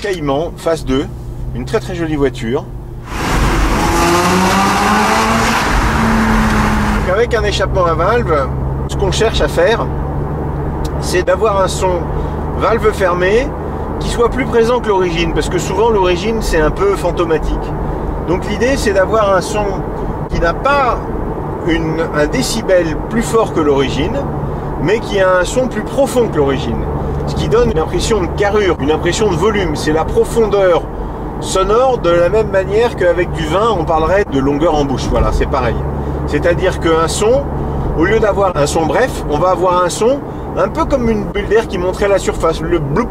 Cayman phase 2, une très très jolie voiture. Donc avec un échappement à valve, ce qu'on cherche à faire, c'est d'avoir un son valve fermée qui soit plus présent que l'origine, parce que souvent l'origine c'est un peu fantomatique. Donc l'idée c'est d'avoir un son qui n'a pas un décibel plus fort que l'origine, mais qui a un son plus profond que l'origine. Ce qui donne une impression de carrure, une impression de volume. C'est la profondeur sonore, de la même manière qu'avec du vin, on parlerait de longueur en bouche. Voilà, c'est pareil. C'est-à-dire qu'un son, au lieu d'avoir un son bref, on va avoir un son un peu comme une bulle d'air qui monterait à la surface, le bloop.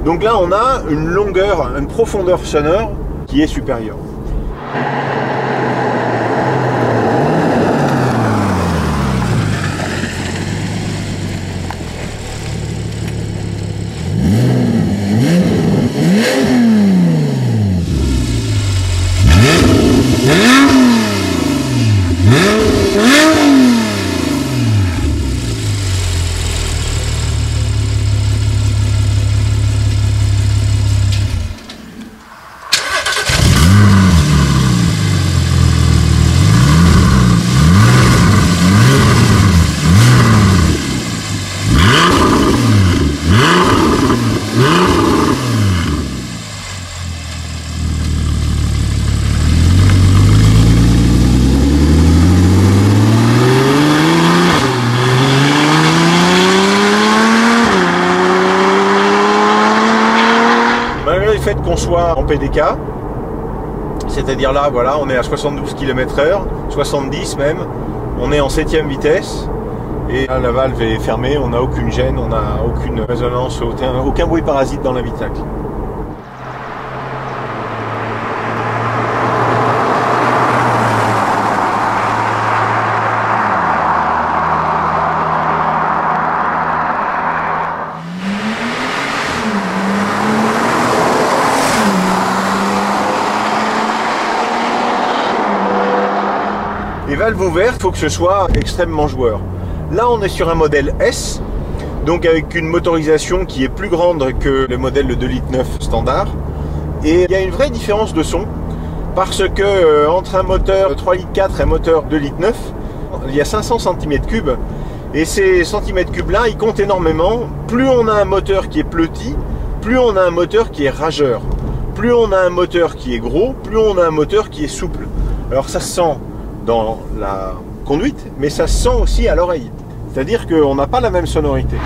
Donc là, on a une longueur, une profondeur sonore qui est supérieure. Fait qu'on soit en PDK, c'est-à-dire là, voilà, on est à 72 km/h, 70 même, on est en 7e vitesse, et là, la valve est fermée, on n'a aucune gêne, on n'a aucune résonance, aucun bruit parasite dans l'habitacle. Les valves ouvertes, il faut que ce soit extrêmement joueur. Là, on est sur un modèle S, donc avec une motorisation qui est plus grande que le modèle de 2,9 litres standard. Et il y a une vraie différence de son, parce que entre un moteur 3,4 litres et un moteur 2,9 litres, il y a 500 cm3. Et ces centimètres cubes là, ils comptent énormément. Plus on a un moteur qui est petit, plus on a un moteur qui est rageur. Plus on a un moteur qui est gros, plus on a un moteur qui est souple. Alors ça se sent dans la conduite, mais ça se sent aussi à l'oreille. C'est-à-dire qu'on n'a pas la même sonorité.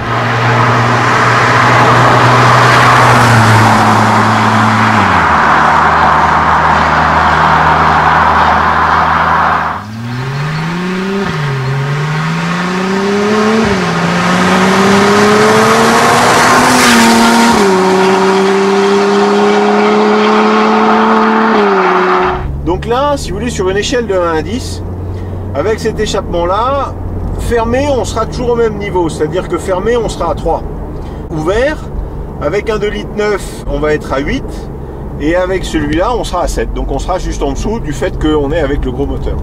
Donc là, si vous voulez, sur une échelle de 1 à 10, avec cet échappement-là, fermé, on sera toujours au même niveau. C'est-à-dire que fermé, on sera à 3. Ouvert, avec un 2,9 litres, on va être à 8. Et avec celui-là, on sera à 7. Donc on sera juste en dessous du fait qu'on est avec le gros moteur.